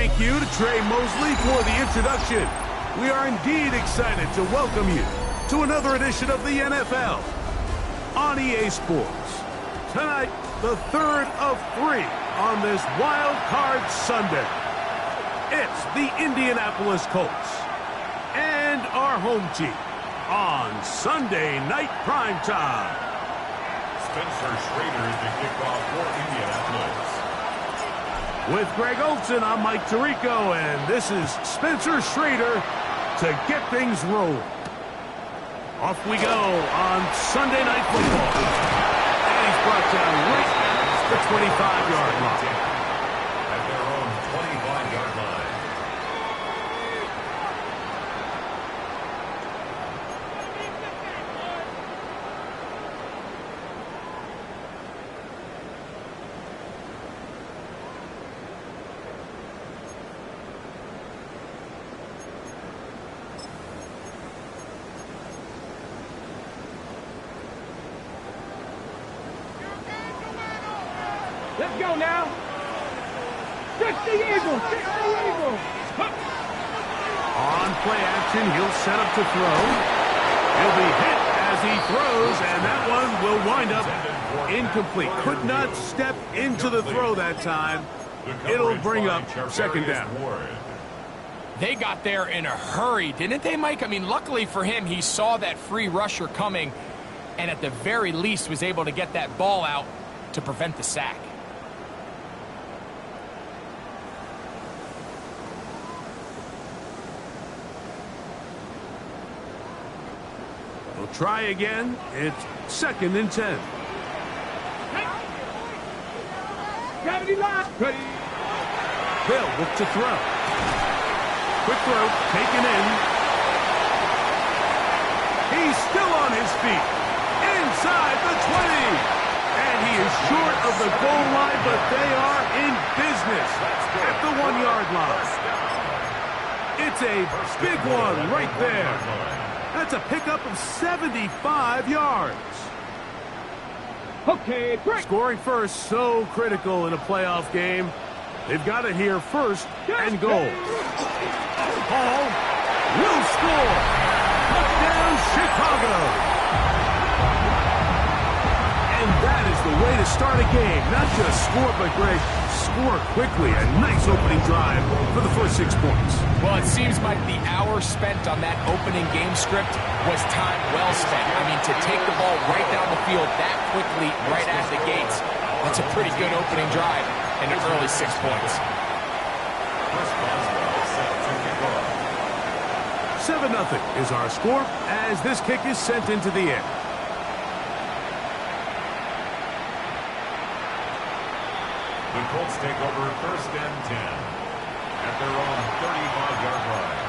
Thank you to Trey Mosley for the introduction. We are indeed excited to welcome you to another edition of the NFL on EA Sports. Tonight, the third of 3 on this Wild Card Sunday. It's the Indianapolis Colts and our home team on Sunday Night Primetime. Spencer Schrader is the kickoff for Indianapolis. With Greg Olson, I'm Mike Tirico, and this is Spencer Schrader to get things rolling. Off we go on Sunday Night Football. And he's brought down right at the 25-yard line. At their own 25-yard line. Let's go now. Fix the Eagles. Fix the Eagles. On play action, he'll set up to throw. He'll be hit as he throws, and that one will wind up incomplete. Could not step into the throw that time. It'll bring up second down. They got there in a hurry, didn't they, Mike? I mean, luckily for him, he saw that free rusher coming, and at the very least was able to get that ball out to prevent the sack. We'll try again. It's 2nd and 10. Gravity line. Ready. Hill look to throw. Quick throw, taken in. He's still on his feet. Inside the 20. And he is short of the goal line, but they are in business at the 1-yard line. It's a big one right there. That's a pickup of 75 yards. Okay, break. Scoring first, so critical in a playoff game. They've got it here first and goal. Hall will score. Touchdown, Chicago. And that is the way to start a game. Not just score, but Greg, score quickly. A nice opening drive for the first 6 points. Well, it seems like the hour spent on that opening game script was time well spent. I mean, to take the ball right down the field that quickly, right out of the gates, that's a pretty good opening drive in the early 6 points. 7-0 is our score as this kick is sent into the air. The Colts take over 1st and 10 at their own 35-yard line.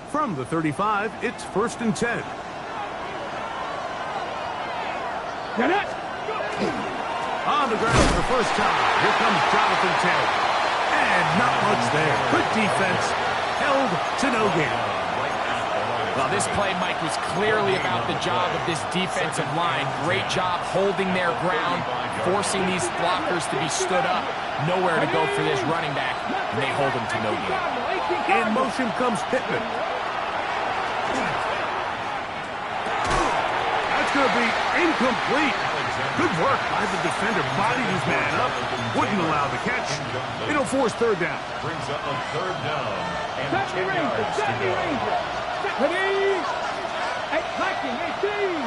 From the 35, it's 1st and 10. Get it. On the ground for the first time. Here comes Jonathan Taylor. And not much there. Good defense. Held to no gain. Well, this play, Mike, was clearly about the job of this defensive line. Great job holding their ground, forcing these blockers to be stood up. Nowhere to go for this running back, and they hold him to no gain. In motion comes Pittman. That's going to be incomplete. Good work by the defender. Bodied his man up. Wouldn't allow the catch. It'll force 3rd down. Brings up a 3rd down and Set the 10 Ranger. yards to Set the go. Ranger. Ready. Attacking. 18.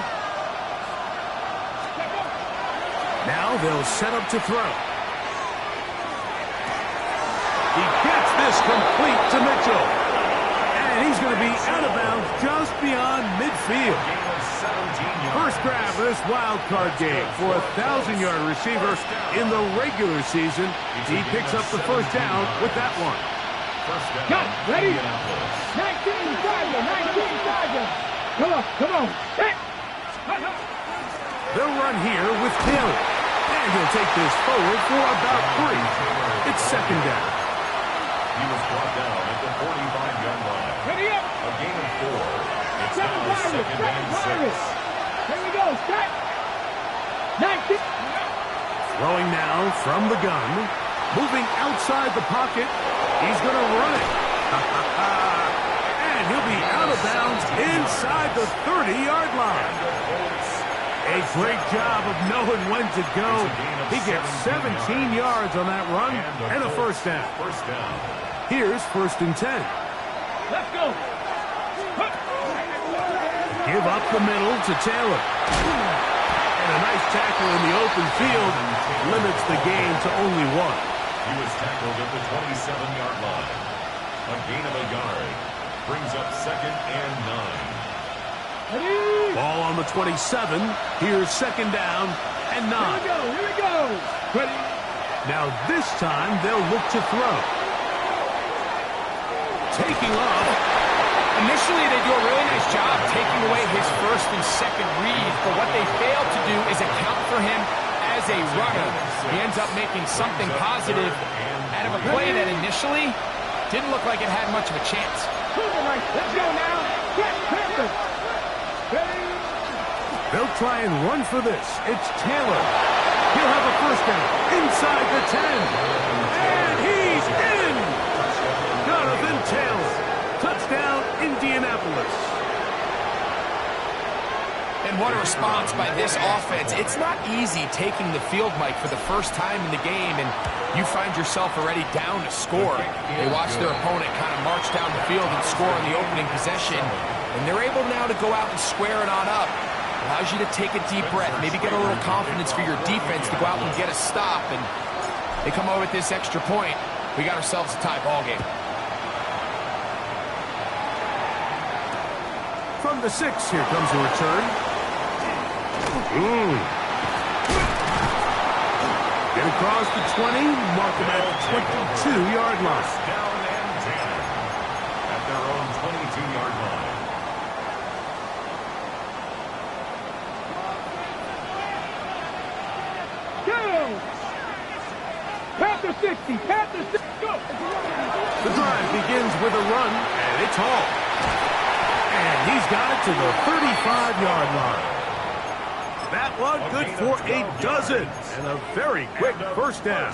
Now they'll set up to throw. He gets this complete to Mitchell. And he's going to be out of bounds just beyond midfield. Gain of 17 yards. First grab of this wild card game for a 1,000-yard receiver in the regular season. He picks up the first down with that one. First down. Got it. Ready. Indianapolis. 19 Tiger. 19 Tiger. Come on. Come on. Hey. They'll run here with Taylor. And he'll take this forward for about 3. It's 2nd down. He was brought down at the 45-yard line. Ready up. A gain of 4. It's Second now virus. 2nd and 6. Here we go. Set. 19. Throwing now from the gun. Moving outside the pocket. He's going to run it. And he'll be out of bounds inside the 30-yard line. A great job of knowing when to go. He gets 17 yards on that run and a first down. Here's 1st and 10. Let's go. Give up the middle to Taylor. And a nice tackle in the open field limits the gain to only 1. He was tackled at the 27-yard line. A gain of a yard brings up 2nd and 9. Ready. Ball on the 27. Here's 2nd down and 9. Here we go. Here we go. Ready. Now this time they'll look to throw. Taking off. Initially, they do a really nice job taking away his 1st and 2nd read, but what they fail to do is account for him as a runner. He ends up making something positive out of a play that initially didn't look like it had much of a chance. Let's go now. Get Panthers. Ready. They'll try and run for this. It's Taylor. He'll have a first down inside the 10. And he's in! Jonathan Taylor. Touchdown, Indianapolis. And what a response by this offense. It's not easy taking the field, Mike, for the first time in the game, and you find yourself already down to score. They watch their opponent kind of march down the field and score on the opening possession, and they're able now to go out and square it on up. Allows you to take a deep breath, maybe get a little confidence for your defense to go out and get a stop, and they come over with this extra point. We got ourselves a tie ball game. From the 6, here comes a return. Get across the 20, mark him at the 22-yard line. Down and 10 at their own 22-yard line. Go. Panther 60. Panther 60. Go. The drive begins with a run, and it's Hall. And he's got it to the 35-yard line. That one good for a dozen. And a very quick first down.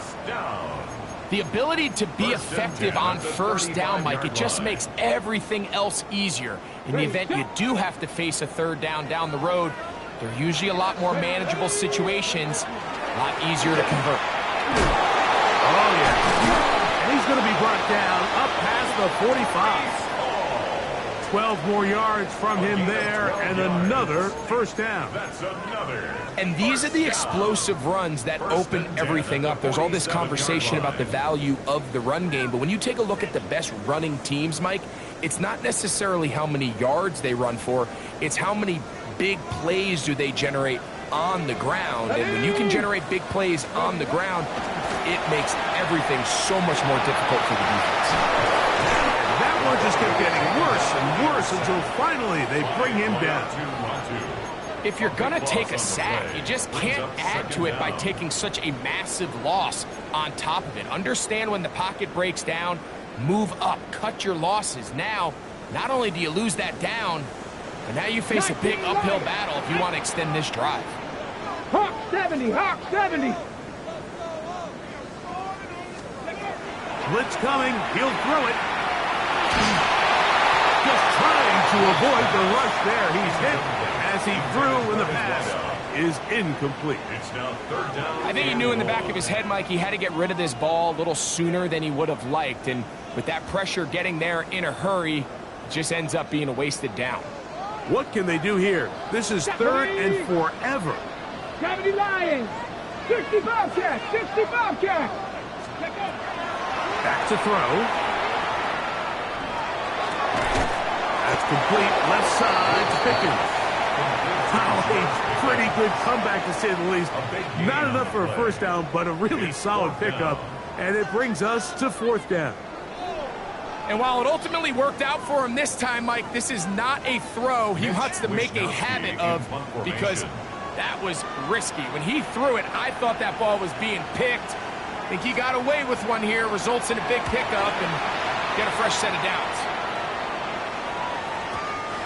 The ability to be effective on first down, Mike, it just makes everything else easier. In the event you do have to face a 3rd down the road, they're usually a lot more manageable situations, a lot easier to convert. Oh, yeah. And he's going to be brought down up past the 45. 12 more yards from him there, and another first down. That's another. And these are the explosive runs that open everything up. There's all this conversation about the value of the run game, but when you take a look at the best running teams, Mike, it's not necessarily how many yards they run for, it's how many big plays do they generate on the ground. And when you can generate big plays on the ground, it makes everything so much more difficult for the defense. That one just kept getting worse and worse until finally they bring him down. If you're going to take a sack, you just can't add to it by taking such a massive loss on top of it. Understand when the pocket breaks down, move up, cut your losses. Now, not only do you lose that down, but now you face a big uphill battle if you want to extend this drive. Hawk 70. Hawk 70. Blitz coming. He'll throw it. Just trying to avoid the rush there. He's hit as he threw, and the pass is incomplete. It's now 3rd down. I think he knew in the back of his head, Mike, he had to get rid of this ball a little sooner than he would have liked. And with that pressure getting there in a hurry, it just ends up being a wasted down. What can they do here? This is 3rd and forever. 70 Lions. 60 Bobcats. 60 Bobcats. Back to throw. That's complete. Left side to Pickens. Wow, a pretty good comeback to say the least. Not enough for a first down, but a really solid pickup. And it brings us to 4th down. And while it ultimately worked out for him this time, Mike, this is not a throw he wants to make a habit of, because that was risky. When he threw it, I thought that ball was being picked. I think he got away with one here, results in a big pickup and get a fresh set of downs.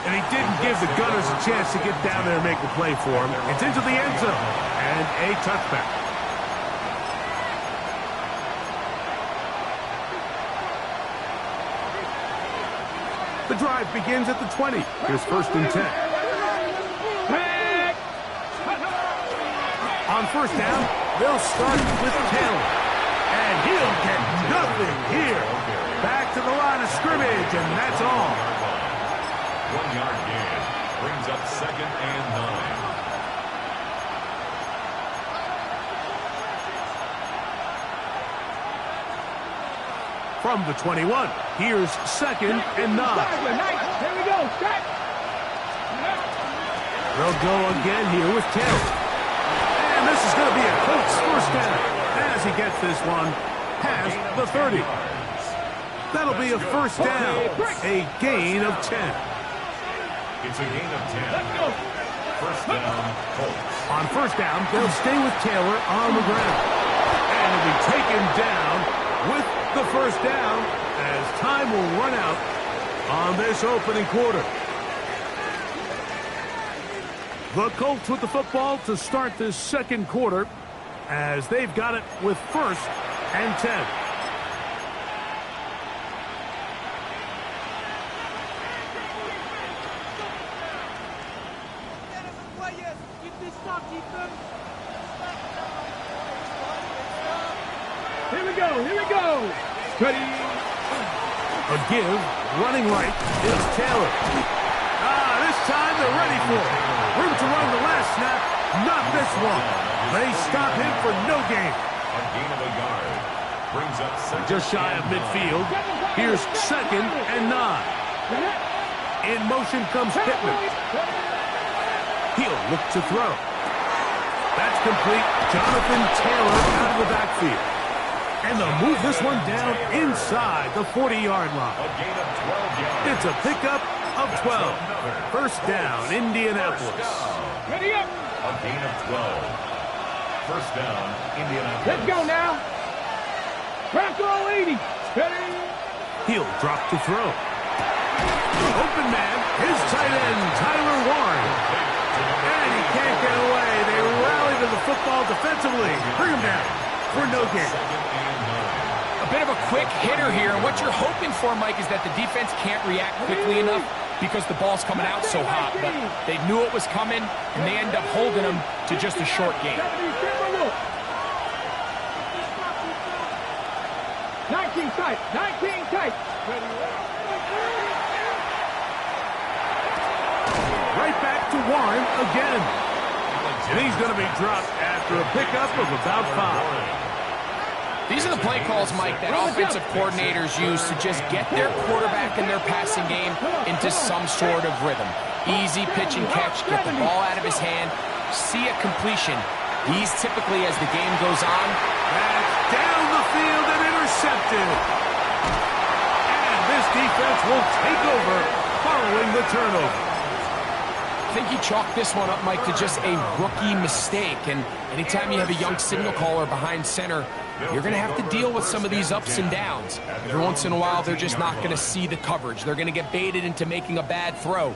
And he didn't give the Gunners a chance to get down there and make a play for him. It's into the end zone and a touchback. The drive begins at the 20. Here's 1st and 10. On 1st down, they'll start with Taylor. And he'll get nothing here. Back to the line of scrimmage, and that's all. 1-yard gain brings up 2nd and 9. From the 21, here's 2nd and 9. Here we go. They'll go again here with Taylor. And this is going to be a Colts 1st down as he gets this one past the 30. That'll be a 1st down, a gain of 10. It's a gain of 10. 1st down, Colts. On 1st down, they'll stay with Taylor on the ground. And he'll be taken down with the 1st down as time will run out on this opening quarter. The Colts with the football to start this 2nd quarter as they've got it with 1st and 10. Here we go. Ready. A give, running right, is Taylor. This time they're ready for it. Room to run the last snap, not this one. They stop him for no gain. A gain of a yard brings up 2nd. Just shy of midfield. Here's 2nd and 9. In motion comes Pittman. He'll look to throw. That's complete. Jonathan Taylor out of the backfield. And they'll move this one down inside the 40-yard line. A gain of 12 yards. It's a pickup of 12. 1st down, Indianapolis. Ready up. A gain of 12. 1st down, Indianapolis. Let's go now. Bronco 80. Ready. He'll drop to throw. Open man, his tight end, Tyler Warren. And he can't get away. They rally to the football defensively. Bring him down for no gain. A bit of a quick hitter here. What you're hoping for, Mike, is that the defense can't react quickly enough because the ball's coming out so hot. But they knew it was coming, and they end up holding them to just a short gain. 19 tight. Right back to Warren again. And he's going to be dropped after a pickup of about 5. These are the play calls, Mike, that offensive coordinators use to just get their quarterback and their passing game into some sort of rhythm. Easy pitch and catch, get the ball out of his hand, see a completion. He's typically, as the game goes on, That's down the field and intercepted. And this defense will take over following the turnover. I think he chalked this one up, Mike, to just a rookie mistake. And anytime you have a young signal caller behind center, you're going to have to deal with some of these ups and downs. Every once in a while, they're just not going to see the coverage. They're going to get baited into making a bad throw.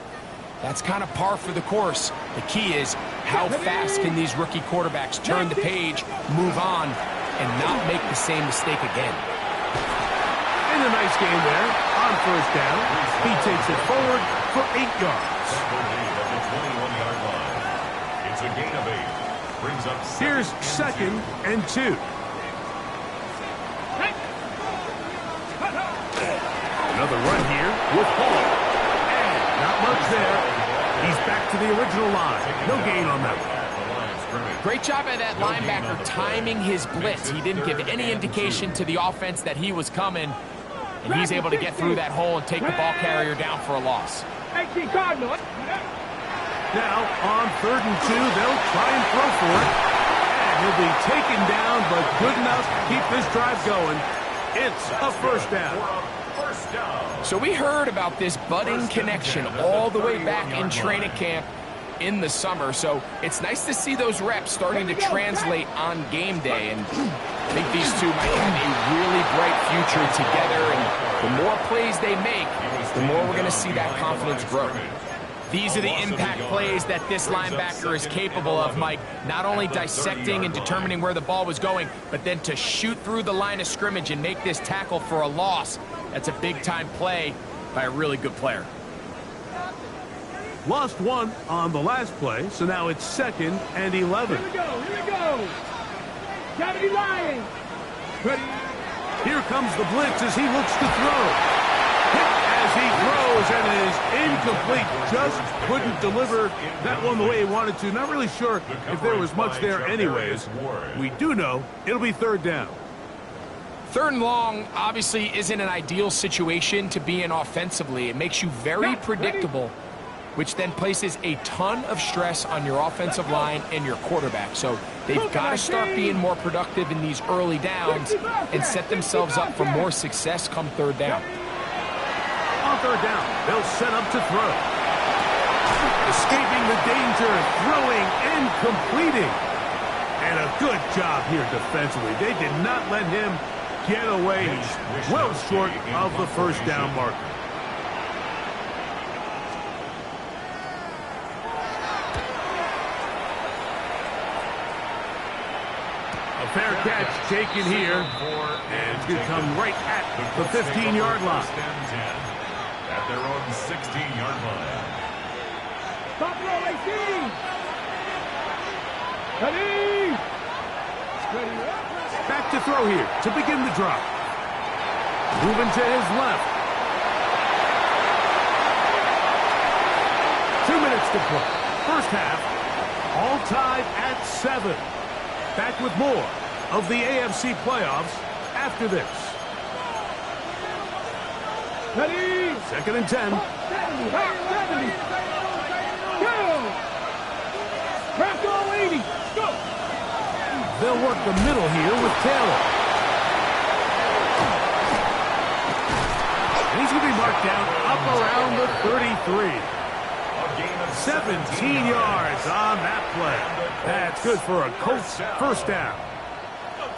That's kind of par for the course. The key is how fast can these rookie quarterbacks turn the page, move on, and not make the same mistake again. In a nice game there, on 1st down, he takes it forward for 8 yards. At the 21-yard line. It's a gain of 8. Brings up 2nd Here's 2nd and 2. Another run here with Hall. And not much there. He's back to the original line. No gain on that one. Great job by that linebacker timing his blitz. He didn't give any indication to the offense that he was coming, and he's able to get through that hole and take the ball carrier down for a loss. Now, on 3rd and 2, they'll try and throw for it. And he'll be taken down, but good enough to keep this drive going. It's a 1st down. So we heard about this budding connection all the way back in training camp. in the summer, so it's nice to see those reps starting to translate on game day. And I think these two might have a really bright future together, and the more plays they make, the more we're going to see that confidence grow. These are the impact plays that this linebacker is capable of, Mike. Not only dissecting and determining where the ball was going, but then to shoot through the line of scrimmage and make this tackle for a loss. That's a big-time play by a really good player. Lost one on the last play, so now it's 2nd and 11. Here we go. Gotta be lying. Ready. Here comes the blitz as he looks to throw. Hit as he throws, and it is incomplete. Just couldn't deliver that one the way he wanted to. Not really sure if there was much there anyways. We do know it'll be 3rd down. 3rd and long obviously isn't an ideal situation to be in offensively. It makes you very predictable, which then places a ton of stress on your offensive line and your quarterback. So they've got to start being more productive in these early downs and set themselves up for more success come 3rd down. On 3rd down, they'll set up to throw. Escaping the danger, throwing and completing. And a good job here defensively. They did not let him get away. He's well short of the 1st down marker. A fair catch taken here, and it's going to come right at the 15-yard line. At their own 16-yard line. Top row 18. Ready. Back to throw here to begin the drop. Moving to his left. 2 minutes to play. First half, all tied at 7. Back with more of the AFC playoffs after this. Ready. 2nd and 10. 70. Go. Back all 80. Go. They'll work the middle here with Taylor. And he's going to be marked down up around the 33. 17 yards on that play. That's good for a Colts 1st down.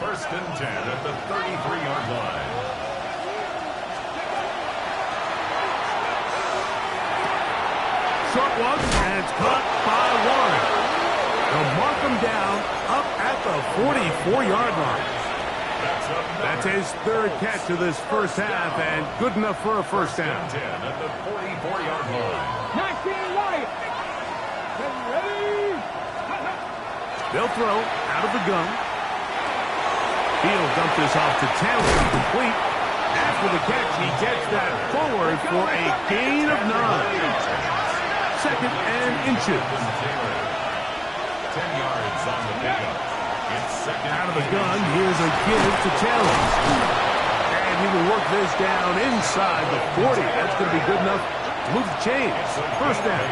1st and 10 at the 33-yard line. Short one, and it's caught by Warren. They'll mark him down up at the 44-yard line. That's his 3rd catch of this first half, and good enough for a 1st down. 10 at the 44-yard line. 19 right. Ready. They'll throw out of the gun. He'll dump this off to Taylor, complete. After the catch, he gets that forward for a gain of 9. 2nd and inches. 10 yards on the pickup. It's 2nd. Out of the gun, here's a give to Taylor. And he will work this down inside the 40. That's going to be good enough to move the chains. 1st down.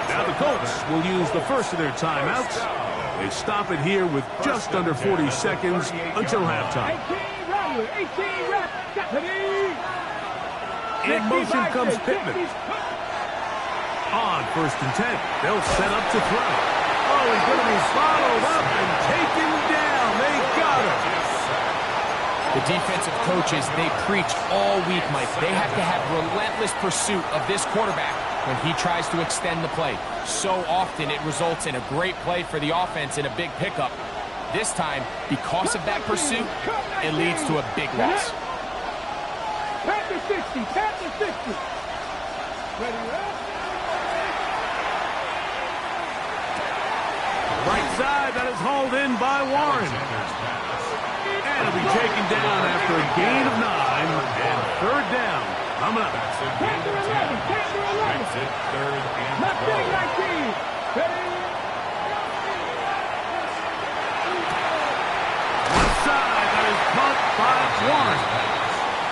Now the Colts will use the first of their timeouts. They stop it here with just under 40 seconds until halftime. 18 reps. In motion comes Pittman. On 1st and 10, they'll set up to throw. Oh, he's going to be followed up and taken down. They got him. The defensive coaches, they preach all week, Mike. They have to have relentless pursuit of this quarterback when he tries to extend the play. So often it results in a great play for the offense and a big pickup. This time, because of that pursuit, it leads to a big loss. Tap to 60. Tap to 60. Ready, Right side, that is hauled in by Warren. And it'll be taken down after a gain of 9 and 3rd down. Coming up. Tap to 11. Tap to 11. Makes it 3rd and Not 12. 19. Ready. Left side, that is caught by Warren.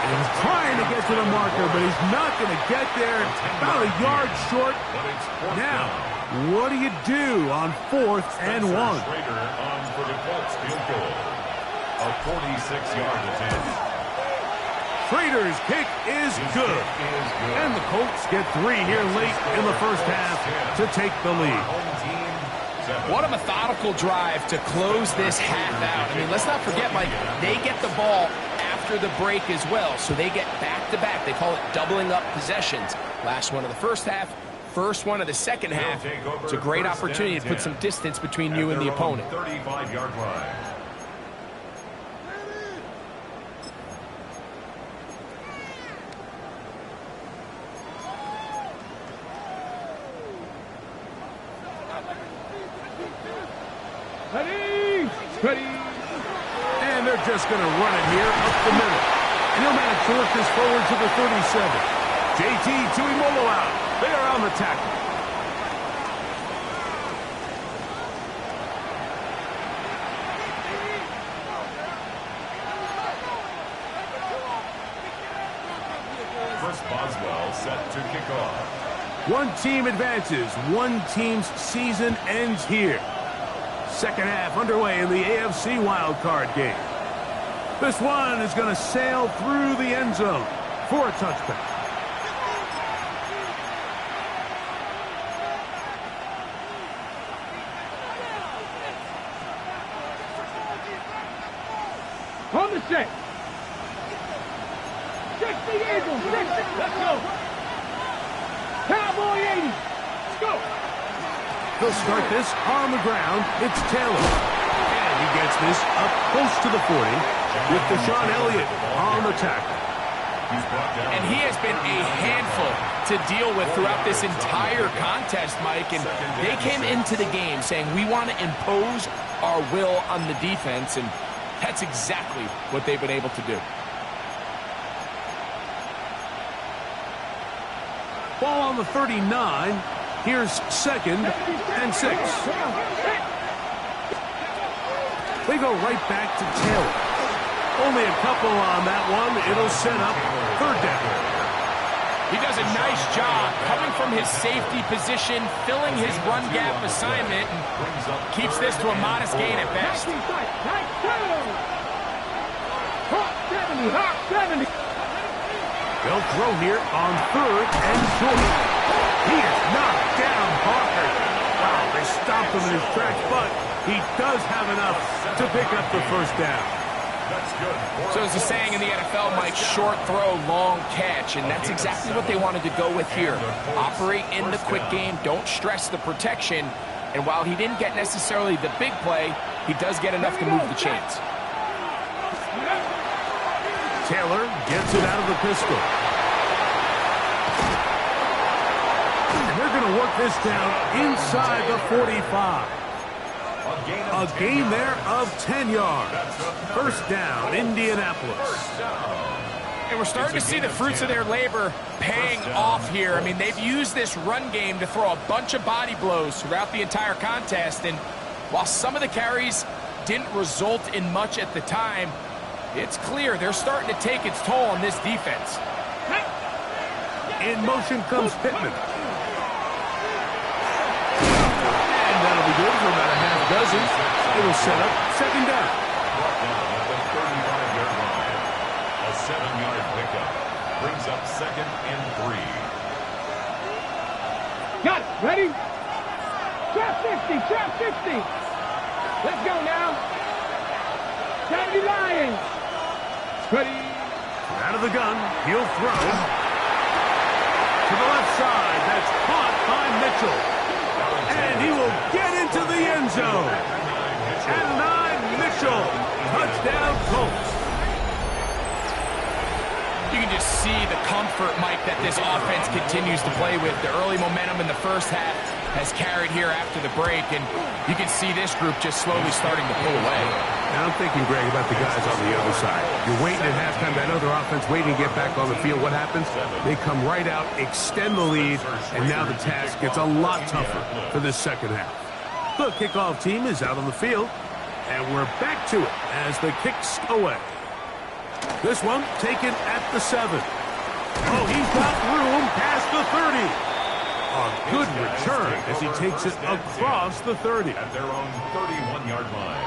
And he's trying to get to the marker, but he's not going to get there. About a yard short. Now, what do you do on 4th and 1? Schrader on for the Colts field goal. A 46-yard attempt. Trader's kick is good. And the Colts get 3 here late in the first half to take the lead. What a methodical drive to close this half out. I mean, let's not forget, Mike, they get the ball after the break as well, so they get back-to-back. They call it doubling up possessions. Last one of the first half, first one of the second half. It's a great opportunity to put some distance between you and the opponent. 35-yard line. Ready. And they're just going to run it here up the middle. And he'll manage to work this forward to the 37. JT Tuimoloau. They are on the tackle. Chris Boswell set to kick off. One team advances. One team's season ends here. Second half underway in the AFC wildcard game. This one is going to sail through the end zone for a touchback. On the set. Check the Eagles. Let's go. Cowboy 80. Let's go. They'll start this on the ground. It's Taylor. And he gets this up close to the 40 with Deshaun Elliott on the tackle. And he has been a handful to deal with throughout this entire contest, Mike. And they came into the game saying, we want to impose our will on the defense. And that's exactly what they've been able to do. Ball on the 39. Here's 2nd and 6. They go right back to Taylor. Only a couple on that one. It'll set up 3rd down. He does a nice job coming from his safety position, filling his run gap assignment, and keeps this to a modest gain at best. 70. They'll throw here on 3rd and short. He is knocked down hard. Wow, they stopped him in his tracks, but he does have enough to pick up the 1st down. So as the saying in the NFL, Mike, short throw, long catch, and that's exactly what they wanted to go with here. Operate in the quick game, don't stress the protection, and while he didn't get necessarily the big play, he does get enough to move the chains. Taylor gets it out of the pistol. And they're going to work this down inside the 45. A gain there of 10 yards. 1st down, Indianapolis. And we're starting to see the fruits of their labor paying off here. I mean, they've used this run game to throw a bunch of body blows throughout the entire contest. And while some of the carries didn't result in much at the time, it's clear they're starting to take its toll on this defense. In motion comes Pittman. And that'll be good for about a half dozen. It'll set up 2nd down. At the 35-yard line. A 7-yard pickup brings up 2nd and 3. Got it. Ready? Trap 50. Let's go now. Sandy Lions. Ready. Out of the gun, he'll throw. To the left side, that's caught by Mitchell. And he will get into the end zone. And Mitchell. Touchdown, Colts. You can just see the comfort, Mike, that this offense continues to play with. The early momentum in the first half has carried here after the break, and you can see this group just slowly starting to pull away. Now I'm thinking, Greg, about the guys on the other side. You're waiting at halftime, that other offense waiting to get back on the field. What happens? They come right out, extend the lead, and now the task gets a lot tougher for this 2nd half. The kickoff team is out on the field, and we're back to it as the kick's away. This one taken at the 7. Oh, he's got room past the 30. A good return as he takes it across the 30. At their own 31-yard line.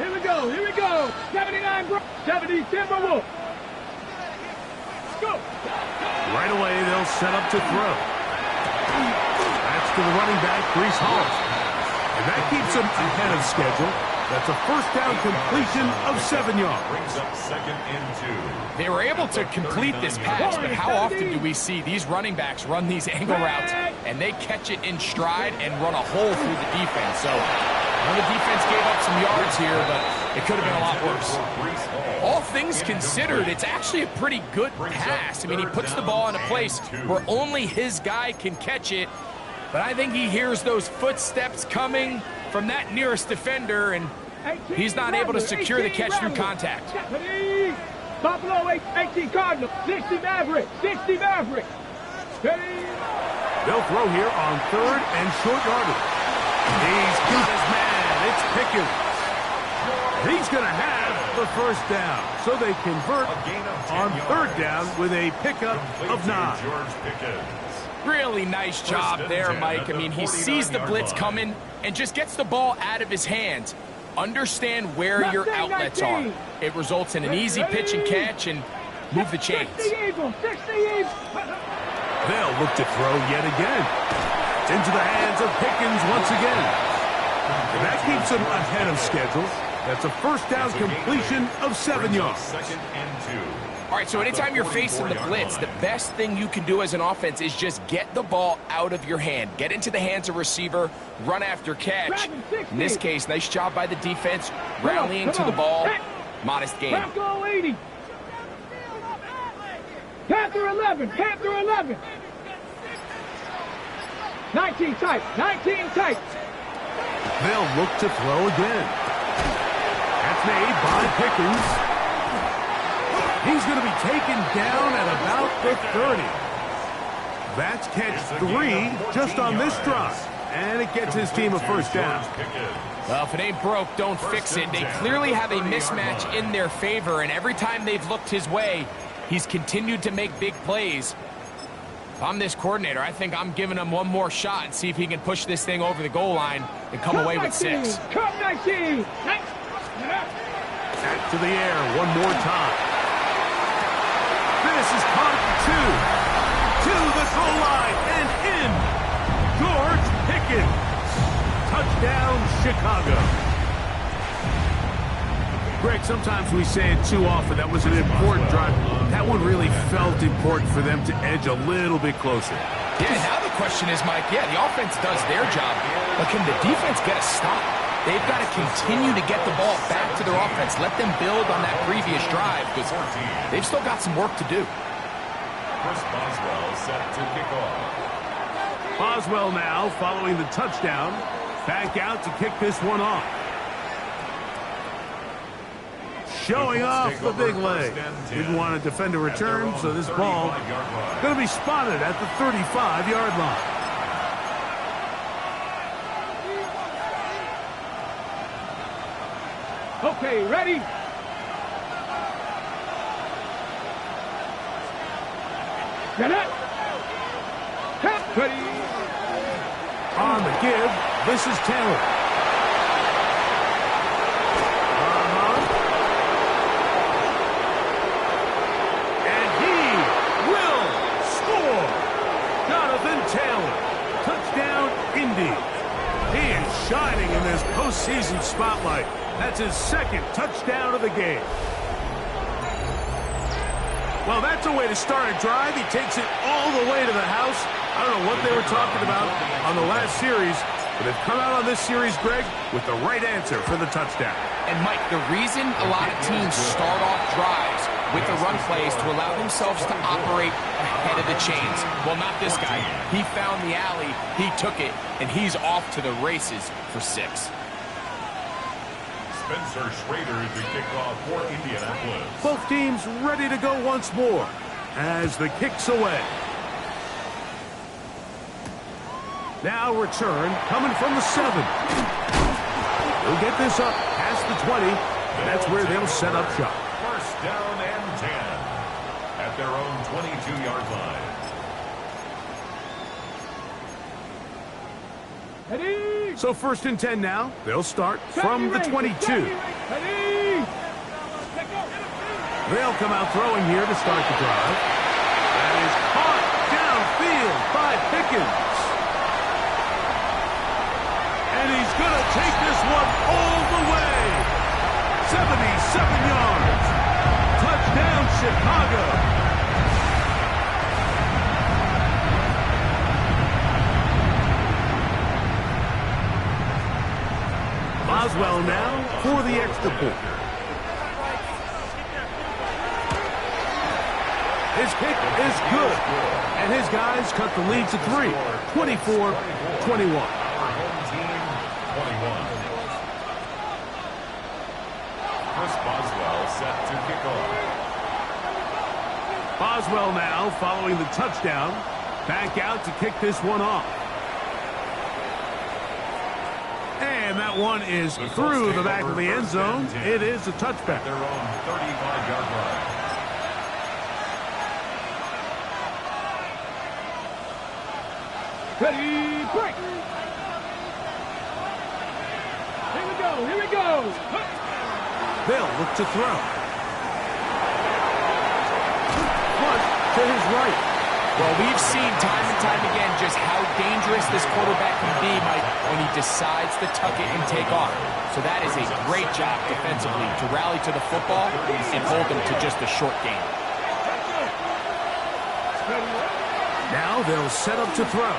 Here we go. Here we go. 79, 70 Timberwolves. Go. Right away, they'll set up to throw. That's to the running back, Breece Hall. And that keeps him ahead of schedule. That's a first down completion of 7 yards. Brings up 2nd and 2. They were able to complete this pass, but how often do we see these running backs run these angle routes and they catch it in stride and run a hole through the defense? So the defense gave up some yards here, but it could have been a lot worse. All things considered, it's actually a pretty good pass. I mean, he puts the ball in a place where only his guy can catch it, but I think he hears those footsteps coming from that nearest defender, and he's not able to secure the catch through contact. Buffalo 18 Cardinals, 60 Mavericks, 60 Mavericks. They'll throw here on 3rd and short yardage. He's got his man. It's Pickens. He's going to have the first down. So they convert on 3rd down with a pickup of 9. Really nice job there, Mike. I mean, he sees the blitz coming and just gets the ball out of his hands. Understand where your outlets are. It results in an easy pitch and catch and move the chains. 60 Eagles, 60 Eagles. They'll look to throw yet again. It's into the hands of Pickens once again. And that keeps him ahead of schedule. That's a first down completion of 7 yards. 2nd and 2. All right, so anytime you're facing the blitz, the best thing you can do as an offense is just get the ball out of your hand. Get into the hands of receiver, run after catch. In this case, nice job by the defense, rallying to the ball. Modest game. Bronco 80. Panther 11, Panther 11. 19 tight, 19 tight. They'll look to throw again. That's made by Pickens. He's going to be taken down at about the 30. That's catch 3 just on this drive. And it gets his team a first down. Well, if it ain't broke, don't fix it. They clearly have a mismatch in their favor, and every time they've looked his way, he's continued to make big plays. If I'm this coordinator, I think I'm giving him one more shot and see if he can push this thing over the goal line and come away with 6. Come 19. Back to the air one more time. This is caught at 2. To the goal line and in. George Pickens. Touchdown, Chicago. Greg, sometimes we say it too often. That was an important drive. That one really felt important for them to edge a little bit closer. Yeah, now the question is, Mike, the offense does their job, but can the defense get a stop? They've got to continue to get the ball back to their offense. Let them build on that previous drive because they've still got some work to do. Chris Boswell set to kick off. Boswell now following the touchdown. Back out to kick this one off. Showing off the big leg. Didn't want to defend a return, so this ball going to be spotted at the 35-yard line. Okay, ready? Get up. Ready. On the give, this is Taylor. And he will score. Jonathan Taylor. Touchdown, Indy. He is shining in this postseason spotlight. That's his 2nd touchdown of the game. Well, that's a way to start a drive. He takes it all the way to the house. I don't know what they were talking about on the last series, but they've come out on this series, Greg, with the right answer for the touchdown. And, Mike, the reason a lot of teams start off drives with the run plays to allow themselves to operate ahead of the chains. Well, not this guy. He found the alley, he took it, and he's off to the races for 6. Spencer Schrader to kick off for Indianapolis. Both teams ready to go once more as the kick's away. Now return coming from the 7. They'll get this up past the 20. That's where they'll set up shop. First down and 10 at their own 22-yard line. Ready. So 1st and 10 now. They'll start from the 22. They'll come out throwing here to start the drive. That is caught downfield by Pickens. And he's going to take this one all the way. 77 yards. Touchdown, Chicago. Boswell now for the extra point. His kick is good. And his guys cut the lead to 3. 24-21. Chris Boswell set to kick off. Boswell now following the touchdown. Back out to kick this one off. And that one is through the back of the end zone. It is a touchback. Their own 35-yard line. Ready, break. Here we go. They'll look to throw. Flush to his right. Well, we've seen time and time again just how dangerous this quarterback can be, Mike, when he decides to tuck it and take off. So that is a great job defensively to rally to the football and hold them to just a short gain. Now they'll set up to throw.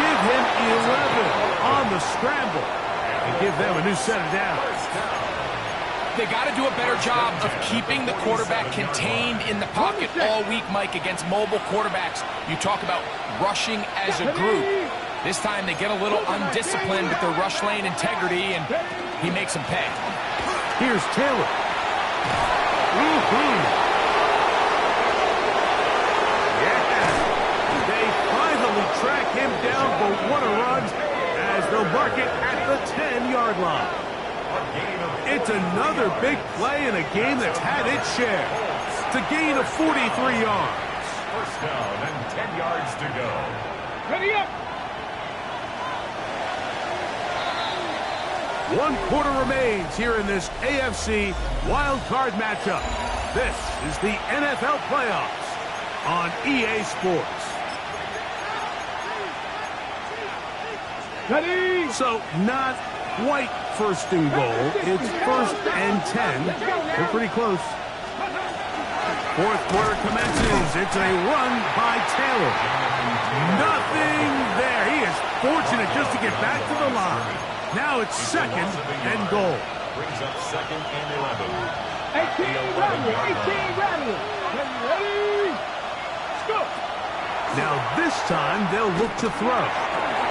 Give him 11 on the scramble and give them a new set of downs. They got to do a better job of keeping the quarterback contained in the pocket all week, Mike, against mobile quarterbacks. You talk about rushing as a group. This time they get a little undisciplined with their rush lane integrity, and he makes them pay. Here's Taylor. Track him down, but what a run as they'll mark it at the 10-yard line. It's another big play in a game that's had its share. It's a gain of 43 yards. First down and 10 yards to go. Ready up. 1 quarter remains here in this AFC wild card matchup. This is the NFL playoffs on EA Sports. Ready. So not quite 1st and goal. It's 1st and 10. They're pretty close. 4th quarter commences. It's a run by Taylor. Nothing there. He is fortunate just to get back to the line. Now it's 2nd and goal. Brings up 2nd and 11. 18 rattle. Ready. Let's go. Now this time they'll look to throw.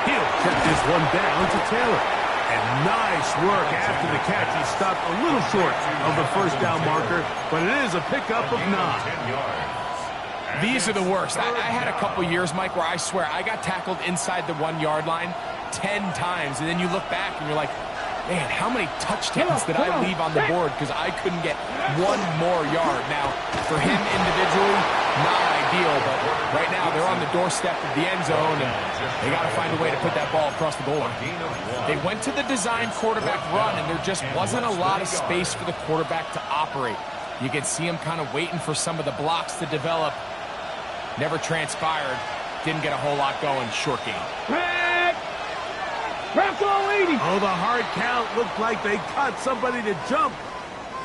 He'll check this one down to Taylor. And nice work after the catch. He stopped a little short of the 1st down marker, but it is a pickup of 9. These are the worst. I had a couple years, Mike, where I swear I got tackled inside the 1-yard line 10 times, and then you look back and you're like, man, how many touchdowns did I leave on the board because I couldn't get one more yard? Now, for him individually, not ideal, but right now they're on the doorstep of the end zone, and they got to find a way to put that ball across the goal line. They went to the design quarterback run, and there just wasn't a lot of space for the quarterback to operate. You can see him kind of waiting for some of the blocks to develop. Never transpired. Didn't get a whole lot going. Short game. Oh, the hard count looked like they caught somebody to jump.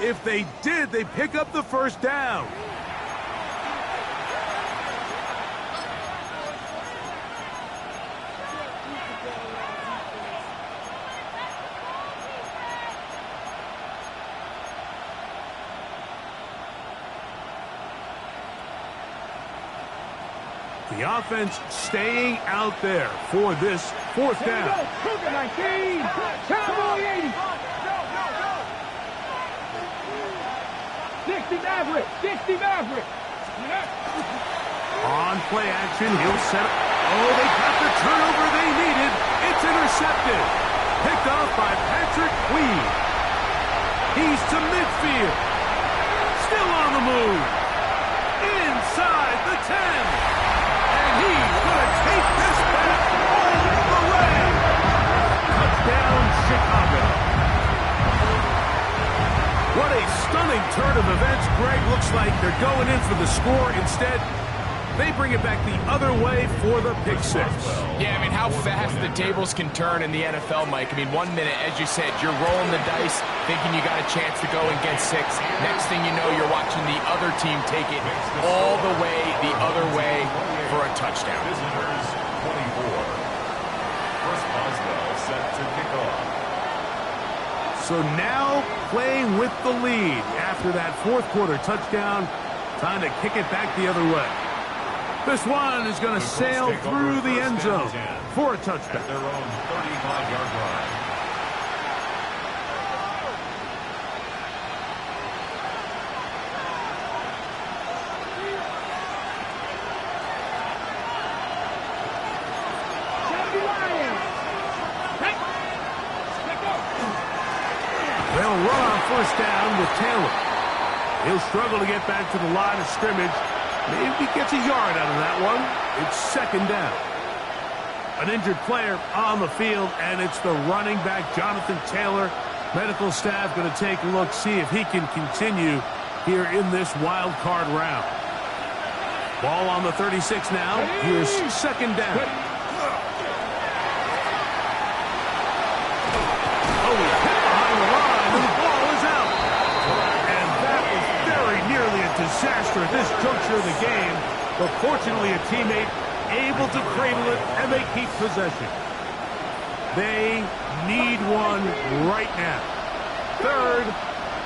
If they did, they pick up the 1st down. The offense staying out there for this 4th down. 60 Maverick. On play action, he'll set up. Oh, they got the turnover they needed. It's intercepted. Picked off by Patrick Queen. He's to midfield. Still on the move. Inside the 10. And he's going to take this back. They're going in for the score. Instead, they bring it back the other way for the pick six. Yeah, I mean, how fast the tables can turn in the NFL, Mike. I mean, 1 minute, as you said, you're rolling the dice, thinking you got a chance to go and get 6. Next thing you know, you're watching the other team take it all the way the other way for a touchdown. Visitors 24. Chris Boswell set to kick off. So now playing with the lead after that fourth quarter touchdown, time to kick it back the other way. This one is going to sail through the end zone for a touchdown. At their own 35-yard line. They'll run on first down with Taylor. He'll struggle to get back to the line of scrimmage. Maybe gets a yard out of that one. It's second down. An injured player on the field, and it's the running back, Jonathan Taylor. Medical staff going to take a look, see if he can continue here in this wild card round. Ball on the 36 now. Here's second down. Oh, hit behind the line, and the ball is out. And that was very nearly a disaster at this juncture of the game, but fortunately a teammate able to cradle it, and they keep possession. They need one right now. Third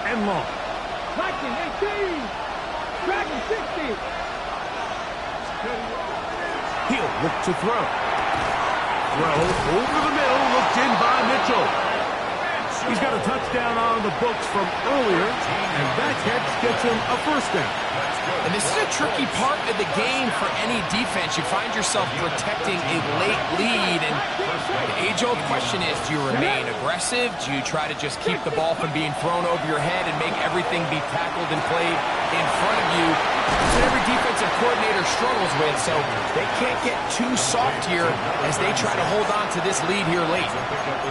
and long. Tracking 18. Tracking 60. He'll look to throw. Throw over the middle, looked in by Mitchell. He's got a touchdown on the books from earlier, and that catch gets him a first down. And this is a tricky part of the game for any defense. You find yourself protecting a late lead, and the age-old question is, do you remain aggressive? Do you try to just keep the ball from being thrown over your head and make everything be tackled and played in front of you? That's what every defensive coordinator struggles with, so they can't get too soft here as they try to hold on to this lead here late.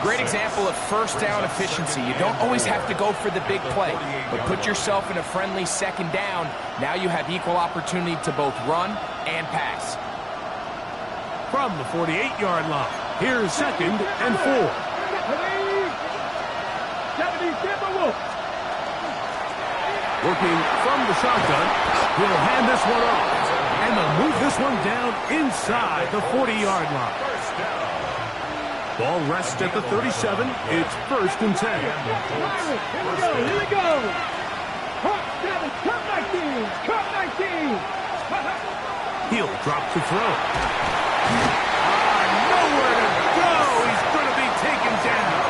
Great example of first down efficiency. You don't always have to go for the big play, but put yourself in a friendly second down. Now you have equal opportunity to both run and pass. From the 48-yard line, here's second and 4. 70 Timberwolves. Working from the shotgun, he'll hand this one off, and they'll move this one down inside the 40-yard line. Ball rests at the 37. It's first and 10. Here we go. Cup 7, Cup 19, Cup 19. He'll drop to throw. Nowhere to go. He's going to be taken down.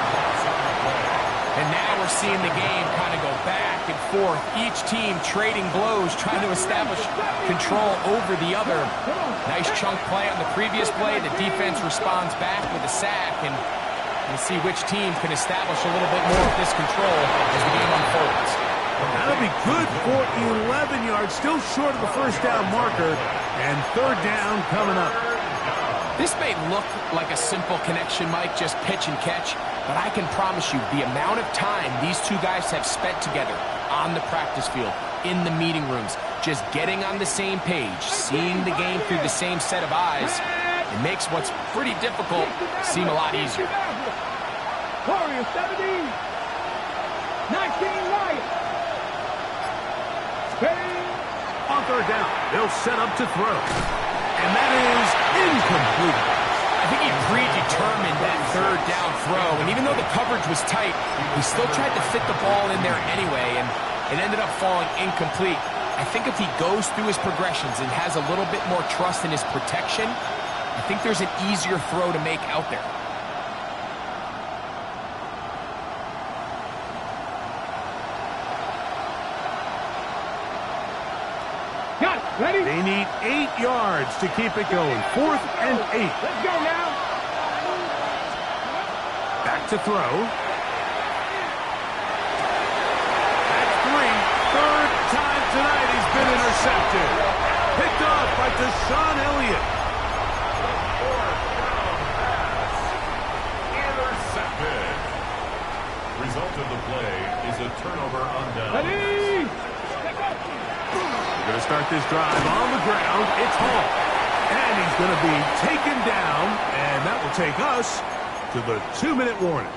And now we're seeing the game kind of go back and forth. Each team trading blows, trying to establish control over the other. Nice chunk play on the previous play. The defense responds back with a sack, and we'll see which team can establish a little bit more of this control as the game unfolds. That'll be good for 11 yards, still short of the first down marker, and third down coming up. This may look like a simple connection, Mike, just pitch and catch, but I can promise you the amount of time these two guys have spent together on the practice field, in the meeting rooms, just getting on the same page, seeing the game through the same set of eyes, it makes what's pretty difficult seem a lot easier. Warriors 17, 19 Lions. On third down, they'll set up to throw. And that is incomplete. I think he predetermined that third down throw, and even though the coverage was tight, he still tried to fit the ball in there anyway, and it ended up falling incomplete. I think if he goes through his progressions and has a little bit more trust in his protection, I think there's an easier throw to make out there. Got it. Ready? They need 8 yards to keep it going. 4th and 8. Let's go now. Back to throw. That's 3. Third time tonight he's been intercepted. Picked off by Deshaun Elliott. Intercepted. Result of the play is a turnover on down. Ready? drive on the ground. It's Hall. And he's going to be taken down, and that will take us to the 2-minute warning.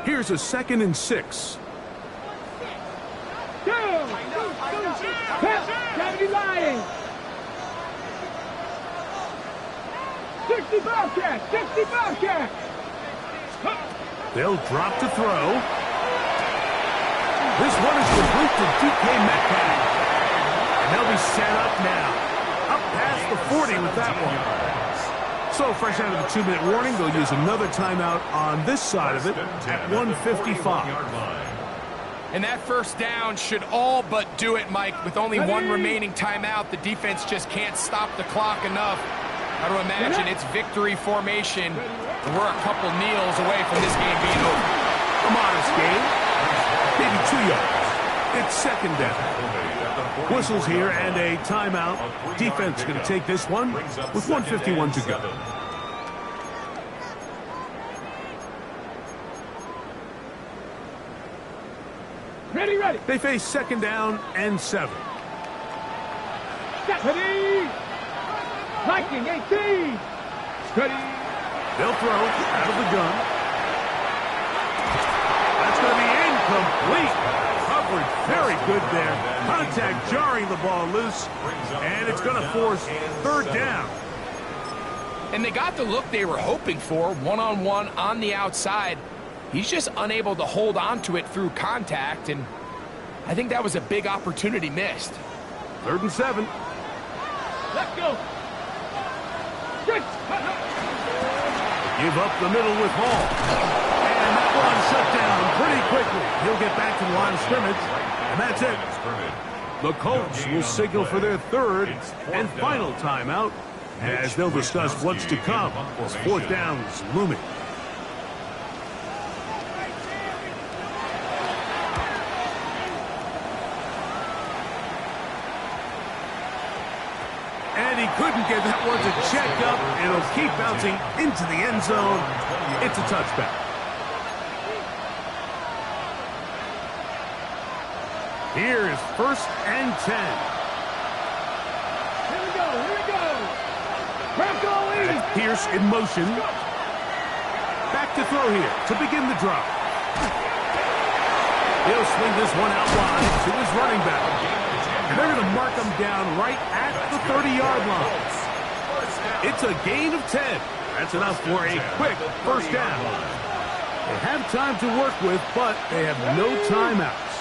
Here's a 2nd and 6. Gotta be lying. 60 Bobcats, 60 Bobcats. They'll drop to throw. This one is complete to DK Metcalf. And they'll be set up now. Up past the 40 with that one. So fresh out of the 2-minute warning, they'll use another timeout on this side of it at 1:55. And that first down should all but do it, Mike. With only one remaining timeout, the defense just can't stop the clock enough. Got to imagine it's victory formation. We're a couple kneels away from this game being over. A modest game, maybe 2 yards. It's 2nd down. Whistles here and a timeout. Defense going to take this one with 1:51 to go. Ready, ready. They face 2nd down and 7. Ready. Viking 18. Ready. They'll throw out of the gun. That's going to be incomplete. Coverage very good there. Contact jarring the ball loose. And it's going to force 3rd down. And they got the look they were hoping for, one-on-one on the outside. He's just unable to hold on to it through contact, and I think that was a big opportunity missed. 3rd and 7. Let's go. Give up the middle with Hall. And that one shut down pretty quickly. He'll get back to the line of scrimmage, and that's it. The Colts will signal for their 3rd and final timeout as they'll discuss what's to come as 4th down is looming. And he couldn't get that one to check up. It'll keep bouncing into the end zone. It's a touchback. Here is 1st and 10. Here we go, here we go. That's Pierce in motion. Back to throw here to begin the drop. He'll swing this one out wide to his running back. And they're going to mark him down right at the 30-yard line. It's a gain of 10. That's enough for a quick 1st down. They have time to work with, but they have no timeouts.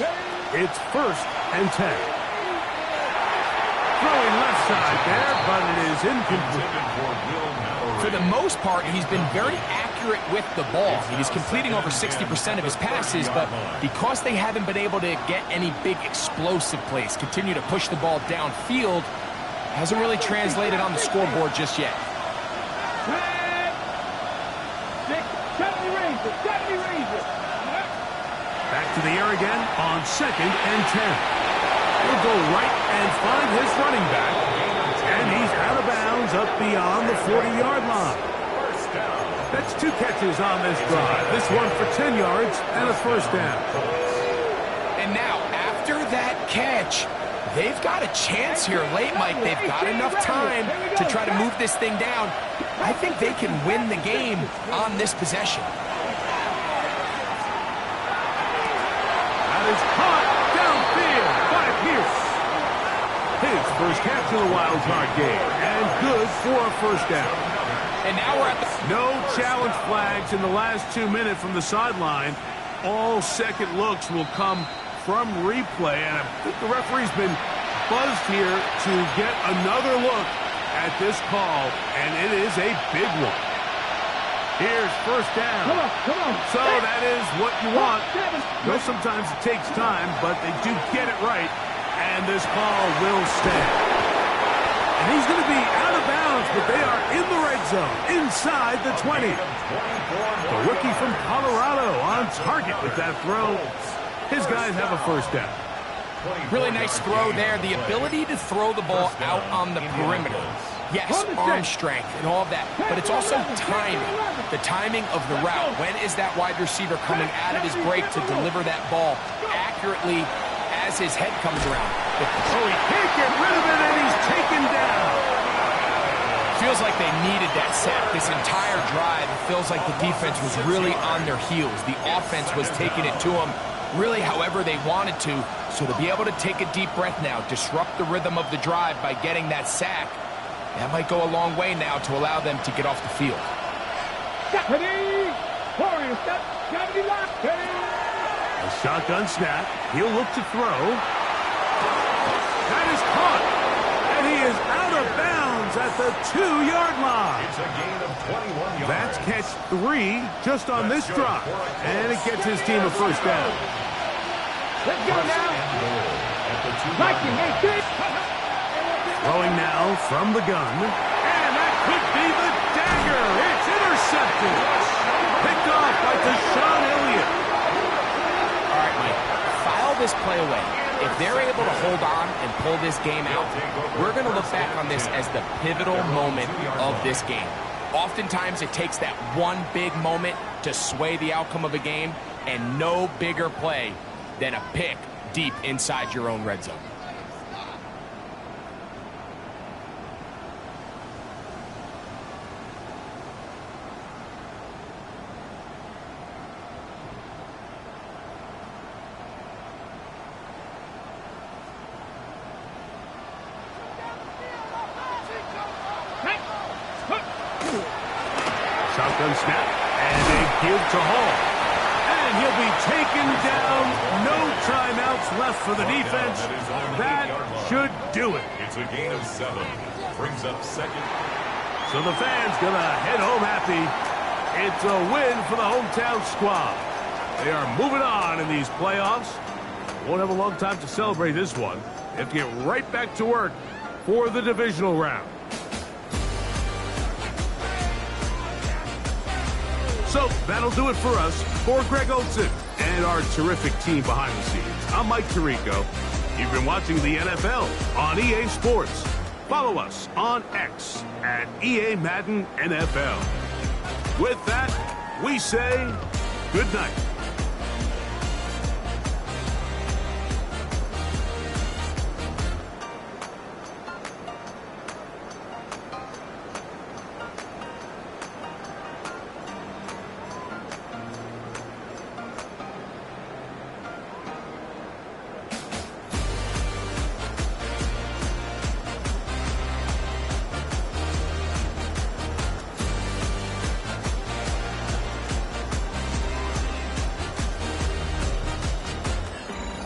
It's 1st and 10. Throwing left side there, but it is incomplete. For the most part, he's been very accurate with the ball. He's completing over 60% of his passes, but because they haven't been able to get any big explosive plays, continue to push the ball downfield, hasn't really translated on the scoreboard just yet. Back to the air again on 2nd and 10. He'll go right and find his running back. And he's out of bounds up beyond the 40-yard line. That's 2 catches on this drive. This one for 10 yards and a 1st down. And now, after that catch, they've got a chance here late, Mike. They've got enough time to try to move this thing down. I think they can win the game on this possession. That is caught downfield by Pierce. His first catch of the wild card game, and good for a 1st down. And now we're at the... No challenge flags in the last 2 minutes from the sideline. All second looks will come from replay, and I think the referee's been buzzed here to get another look at this call, and it is a big one. Here's 1st down. Come on, come on. So that is what you want. No, sometimes it takes time, but they do get it right, and this call will stand. And he's going to be out of bounds, but they are in the red zone, inside the 20. The rookie from Colorado on target with that throw. His guys have a 1st down. Really nice throw there. The ability to throw the ball out on the perimeter. Yes, arm strength and all of that, but it's also timing. The timing of the route. When is that wide receiver coming out of his break to deliver that ball accurately as his head comes around? Oh, he can't get rid of it, and he's taken down. Feels like they needed that sack this entire drive. It feels like the defense was really on their heels. The offense was taking it to them really however they wanted to. So to be able to take a deep breath now, disrupt the rhythm of the drive by getting that sack, that might go a long way now to allow them to get off the field. A shotgun snap. He'll look to throw. That is caught. And he is out of bounds at the 2-yard line. It's a gain of 21 yards. That's catch 3 just on this drive. And it gets his team a first down. Let's go now. Viking, hey, Throwing now from the gun. And that could be the dagger. It's intercepted. Picked off by Deshaun Elliott. All right, Mike, file this play away. If they're able to hold on and pull this game out, we're going to look back on this as the pivotal moment of this game. Oftentimes, it takes that one big moment to sway the outcome of a game, and no bigger play than a pick deep inside your own red zone. Shotgun snap, and a give to Hall. And he'll be taken down. No timeouts left for the defense. That should do it. It's a gain of 7. Brings up second. So the fans gonna head home happy. It's a win for the hometown squad. They are moving on in these playoffs. Won't have a long time to celebrate this one. They have to get right back to work for the divisional round. So that'll do it for us. For Greg Olsen and our terrific team behind the scenes, I'm Mike Tirico. You've been watching the NFL on EA Sports. Follow us on X at EA Madden NFL. With that, we say good night.